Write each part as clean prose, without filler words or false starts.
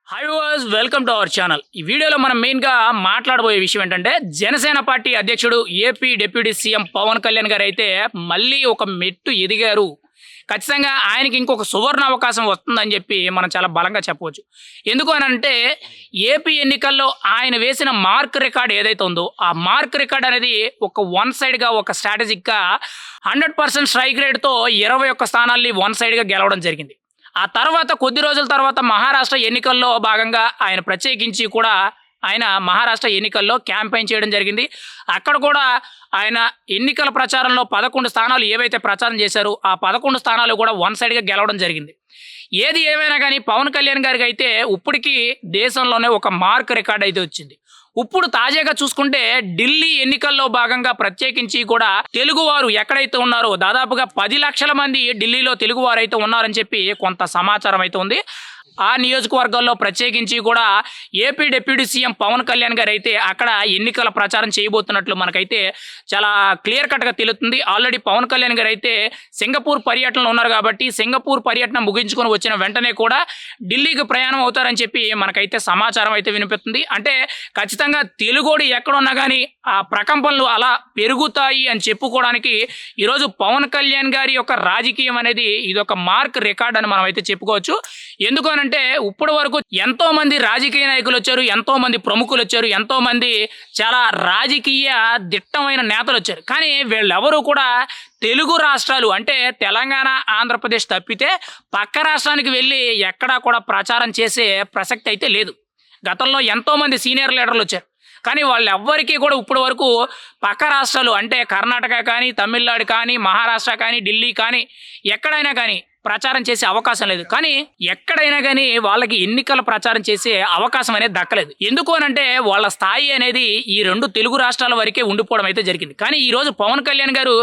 Hi guys welcome to our channel. ఈ వీడియోలో మనం మెయిన్గా మాట్లాడబోయే విషయం ఏంటంటే జనసేన పార్టీ అధ్యక్షుడు AP deputy CM Pawan Kalyan గారు అయితే మళ్ళీ ఒక మెట్టు ఎదిగారు. ఖచ్చితంగా ఆయనకి ఇంకొక సువర్ణ అవకాశం వస్తుందని చెప్పి మనం చాలా బలంగా చెప్పవచ్చు. ఎందుకు అని అంటే ఏపీ ఎన్నికల్లో ఆయన వేసిన మార్క్ రికార్డ్ ఏదైతే ఉందో ఆ మార్క్ రికార్డ్ అనేది ఒక వన్ సైడ్గా ఒక స్ట్రాటజిక్గా 100% స్ట్రైక్ రేట్తో 21 స్థానాల్ని వన్ సైడ్గా గెలవడం జరిగింది. ఆ తర్వాత కొద్ది రోజుల తర్వాత మహారాష్ట్ర ఎన్నికల్లో భాగంగా ఆయన ప్రత్యేకించి కూడా ఆయన మహారాష్ట్ర ఎన్నికల్లో క్యాంపెయిన్ చేయడం జరిగింది. అక్కడ కూడా ఆయన ఎన్నికల ప్రచారంలో 11 స్థానాలు ఏవైతే ప్రచారం చేశారో ఆ 11 స్థానాలు కూడా వన్ సైడ్గా గెలవడం జరిగింది. ఏది ఏమైనా కానీ పవన్ కళ్యాణ్ గారికి అయితే ఇప్పటికీ దేశంలోనే ఒక మార్క్ రికార్డ్ అయితే వచ్చింది. ఇప్పుడు తాజాగా చూసుకుంటే ఢిల్లీ ఎన్నికల్లో భాగంగా ప్రత్యేకించి కూడా తెలుగువారు ఎక్కడైతే ఉన్నారో దాదాపుగా 10 లక్షల మంది ఢిల్లీలో తెలుగువారు అయితే ఉన్నారని చెప్పి కొంత సమాచారం అయితే ఉంది. ఆ నియోజకవర్గాల్లో ప్రత్యేకించి కూడా AP deputy CM Pawan Kalyan గారు అయితే అక్కడ ఎన్నికల ప్రచారం చేయబోతున్నట్లు మనకైతే చాలా క్లియర్ కట్గా తెలుస్తుంది. ఆల్రెడీ పవన్ కళ్యాణ్ గారు అయితే సింగపూర్ పర్యటనలో ఉన్నారు కాబట్టి సింగపూర్ పర్యటన ముగించుకొని వచ్చిన వెంటనే కూడా ఢిల్లీకి ప్రయాణం అవుతారని చెప్పి మనకైతే సమాచారం అయితే వినిపిస్తుంది. అంటే ఖచ్చితంగా తెలుగోడు ఎక్కడున్నా కానీ ఆ ప్రకంపనలు అలా పెరుగుతాయి అని చెప్పుకోవడానికి ఈరోజు పవన్ కళ్యాణ్ గారి యొక్క రాజకీయం అనేది ఇదొక మార్క్ రికార్డ్ అని మనం అయితే చెప్పుకోవచ్చు. ఎందుకు అంటే ఇప్పటి వరకు ఎంతో మంది రాజకీయ నాయకులు వచ్చారు, ఎంతో మంది ప్రముఖులు వచ్చారు, ఎంతో మంది చాలా రాజకీయ దిట్టమైన నేతలు వచ్చారు. కానీ వీళ్ళెవరూ కూడా తెలుగు రాష్ట్రాలు అంటే తెలంగాణ, ఆంధ్రప్రదేశ్ తప్పితే పక్క రాష్ట్రానికి వెళ్ళి ఎక్కడా కూడా ప్రచారం చేసే ప్రసక్తి అయితే లేదు. గతంలో ఎంతో మంది సీనియర్ లీడర్లు వచ్చారు, కానీ వాళ్ళెవ్వరికీ కూడా ఇప్పటి వరకు పక్క రాష్ట్రాలు అంటే కర్ణాటక కానీ, తమిళనాడు కానీ, మహారాష్ట్ర కానీ, ఢిల్లీ కానీ ఎక్కడైనా కానీ ప్రచారం చేసే అవకాశం లేదు. కానీ ఎక్కడైనా కానీ వాళ్ళకి ఎన్నికల ప్రచారం చేసే అవకాశం అనేది దక్కలేదు. ఎందుకు అనంటే వాళ్ళ స్థాయి అనేది ఈ 2 తెలుగు రాష్ట్రాల వరకే ఉండిపోవడం అయితే జరిగింది. కానీ ఈరోజు పవన్ కళ్యాణ్ గారు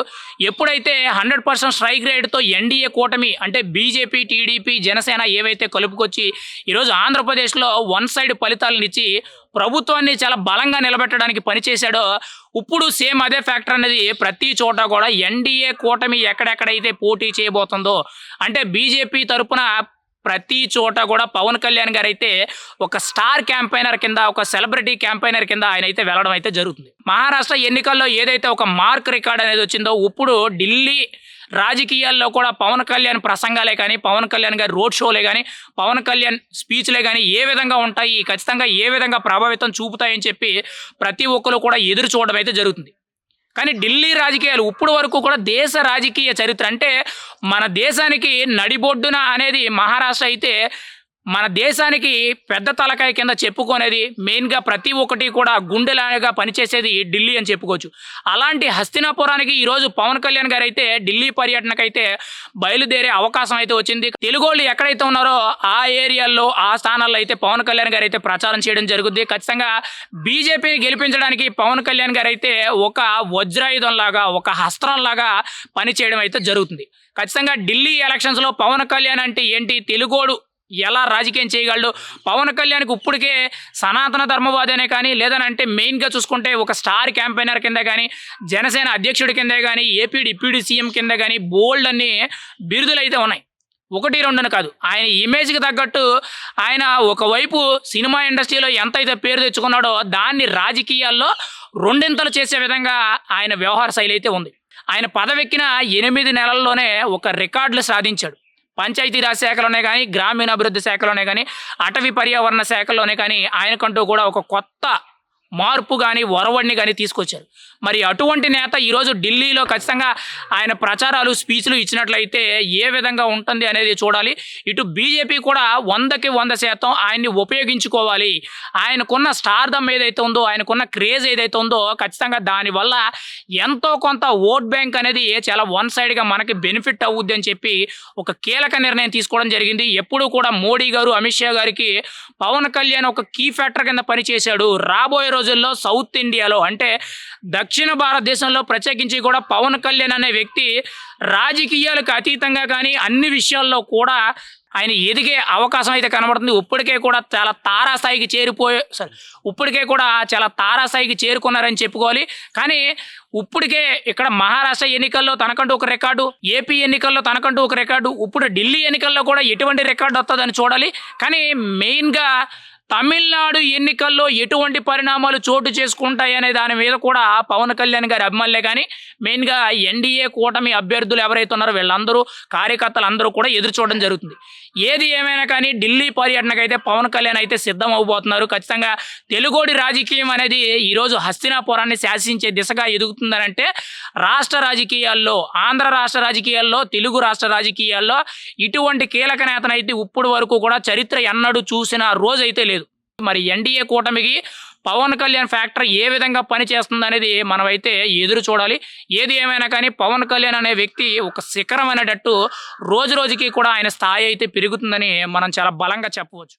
ఎప్పుడైతే 100% స్ట్రైక్ రేట్తో ఎన్డీఏ కూటమి అంటే బీజేపీ, టీడీపీ, జనసేన ఏవైతే కలుపుకొచ్చి ఈరోజు ఆంధ్రప్రదేశ్లో వన్ సైడ్ ఫలితాలను ఇచ్చి ప్రభుత్వాన్ని చాలా బలంగా నిలబెట్టడానికి పనిచేశాడో ఇప్పుడు సేమ్ అదే ఫ్యాక్టర్ అనేది ప్రతి చోట కూడా ఎన్డీఏ కూటమి ఎక్కడెక్కడైతే పోటీ చేయబోతుందో అంటే బీజేపీ తరపున ప్రతి చోట కూడా పవన్ కళ్యాణ్ గారు అయితే ఒక స్టార్ క్యాంపెయినర్ కింద, ఒక సెలబ్రిటీ క్యాంపెయినర్ కింద ఆయన అయితే వెళ్ళడం అయితే జరుగుతుంది. మహారాష్ట్ర ఎన్నికల్లో ఏదైతే ఒక మార్క్ రికార్డ్ అనేది వచ్చిందో ఇప్పుడు ఢిల్లీ రాజకీయాల్లో కూడా పవన్ కళ్యాణ్ ప్రసంగాలే కానీ, పవన్ కళ్యాణ్ గారి రోడ్ షోలే కానీ, పవన్ కళ్యాణ్ స్పీచ్లే కానీ ఏ విధంగా ఉంటాయి, ఖచ్చితంగా ఏ విధంగా ప్రభావితం చూపుతాయని చెప్పి ప్రతి ఒక్కరు కూడా ఎదురు చూడడం అయితే జరుగుతుంది. కానీ ఢిల్లీ రాజకీయాలు ఇప్పుడు వరకు కూడా దేశ రాజకీయ చరిత్ర అంటే మన దేశానికి నడిబొడ్డున అనేది మహారాష్ట్ర అయితే మన దేశానికి పెద్ద తలకాయ కింద చెప్పుకునేది మెయిన్గా ప్రతి ఒక్కటి కూడా గుండెలాగా పనిచేసేది ఢిల్లీ అని చెప్పుకోవచ్చు. అలాంటి హస్తినాపురానికి ఈరోజు పవన్ కళ్యాణ్ గారు అయితే ఢిల్లీ పర్యటనకైతే బయలుదేరే అవకాశం అయితే వచ్చింది. తెలుగోళ్ళు ఎక్కడైతే ఉన్నారో ఆ ఏరియాల్లో ఆ స్థానాల్లో అయితే పవన్ కళ్యాణ్ గారు అయితే ప్రచారం చేయడం జరుగుద్ది. ఖచ్చితంగా బీజేపీని గెలిపించడానికి పవన్ కళ్యాణ్ గారు అయితే ఒక వజ్రాయుధం లాగా, ఒక హస్త్రం లాగా పనిచేయడం అయితే జరుగుతుంది. ఖచ్చితంగా ఢిల్లీ ఎలక్షన్స్లో పవన్ కళ్యాణ్ అంటే ఏంటి, తెలుగోడు ఎలా రాజకీయం చేయగలడు, పవన్ కళ్యాణ్కి ఇప్పటికే సనాతన ధర్మవాది అనే కానీ లేదనంటే మెయిన్గా చూసుకుంటే ఒక స్టార్ క్యాంపెయినర్ కింద కానీ, జనసేన అధ్యక్షుడి కిందే కానీ, ఏపీ డిప్యూటీ సీఎం కింద కానీ బోల్డ్ అన్ని బిరుదులు అయితే ఉన్నాయి. 1-2 కాదు. ఆయన ఇమేజ్కి తగ్గట్టు ఆయన ఒకవైపు సినిమా ఇండస్ట్రీలో ఎంతైతే పేరు తెచ్చుకున్నాడో దాన్ని రాజకీయాల్లో రెండింతలు చేసే విధంగా ఆయన వ్యవహార శైలి అయితే ఉంది. ఆయన పదవెక్కిన 8 నెలల్లోనే ఒక రికార్డులు సాధించాడు. పంచాయతీరాజ్ శాఖలోనే కానీ, గ్రామీణాభివృద్ధి శాఖలోనే కానీ, అటవీ పర్యావరణ శాఖలోనే కానీ ఆయనకంటూ కూడా ఒక కొత్త మార్పు కానీ, ఒరవడిని కానీ తీసుకొచ్చారు. మరి అటువంటి నేత ఈరోజు ఢిల్లీలో ఖచ్చితంగా ఆయన ప్రచారాలు, స్పీచ్లు ఇచ్చినట్లయితే ఏ విధంగా ఉంటుంది అనేది చూడాలి. ఇటు బీజేపీ కూడా 100కి 100% ఆయన్ని ఉపయోగించుకోవాలి. ఆయనకున్న స్టార్డమ్ ఏదైతే ఉందో, ఆయనకున్న క్రేజ్ ఏదైతే ఉందో ఖచ్చితంగా దానివల్ల ఎంతో కొంత ఓట్ బ్యాంక్ అనేది చాలా వన్ సైడ్గా మనకి బెనిఫిట్ అవుద్ది అని చెప్పి ఒక కీలక నిర్ణయం తీసుకోవడం జరిగింది. ఎప్పుడు కూడా మోడీ గారు, అమిత్ షా గారికి పవన్ కళ్యాణ్ ఒక కీ ఫ్యాక్టర్ కింద పనిచేశాడు. రాబోయే రోజుల్లో సౌత్ ఇండియాలో అంటే దక్షిణ భారతదేశంలో ప్రత్యేకించి కూడా పవన్ కళ్యాణ్ అనే వ్యక్తి రాజకీయాలకు అతీతంగా కానీ అన్ని విషయాల్లో కూడా ఆయన ఎదిగే అవకాశం అయితే కనబడుతుంది. ఇప్పటికే కూడా చాలా తారాస్థాయికి ఇప్పటికే కూడా చాలా తారాస్థాయికి చేరుకున్నారని చెప్పుకోవాలి. కానీ ఇప్పటికే ఇక్కడ మహారాష్ట్ర ఎన్నికల్లో తనకంటూ ఒక రికార్డు, ఏపీ ఎన్నికల్లో తనకంటూ ఒక రికార్డు, ఇప్పుడు ఢిల్లీ ఎన్నికల్లో కూడా ఎటువంటి రికార్డు వస్తుందని చూడాలి. కానీ మెయిన్గా తమిళనాడు ఎన్నికల్లో ఎటువంటి పరిణామాలు చోటు చేసుకుంటాయి అనే దాని మీద కూడా పవన్ కళ్యాణ్ గారి అభిమానులే కానీ మెయిన్గా ఎన్డీఏ కూటమి అభ్యర్థులు ఎవరైతే ఉన్నారో వీళ్ళందరూ కార్యకర్తలు అందరూ కూడా ఎదురు చూడడం జరుగుతుంది. ఏది ఏమైనా కానీ ఢిల్లీ పర్యటనకైతే పవన్ కళ్యాణ్ అయితే సిద్ధం అవబోతున్నారు. ఖచ్చితంగా తెలుగోడి రాజకీయం అనేది ఈరోజు హస్తినాపురాన్ని శాసించే దిశగా ఎదుగుతుందనంటే రాష్ట్ర రాజకీయాల్లో, ఆంధ్ర రాష్ట్ర రాజకీయాల్లో, తెలుగు రాష్ట్ర రాజకీయాల్లో ఇటువంటి కీలక నేతనైతే ఇప్పుడు వరకు కూడా చరిత్ర ఎన్నడూ చూసిన రోజైతే లేదు. మరి ఎన్డీఏ కూటమికి పవన్ కళ్యాణ్ ఫ్యాక్టర్ ఏ విధంగా పనిచేస్తుంది అనేది మనమైతే ఎదురు చూడాలి. ఏది ఏమైనా కానీ పవన్ కళ్యాణ్ అనే వ్యక్తి ఒక శిఖరం అనేటట్టు రోజు రోజుకి కూడా ఆయన స్థాయి అయితే పెరుగుతుందని మనం చాలా బలంగా చెప్పవచ్చు.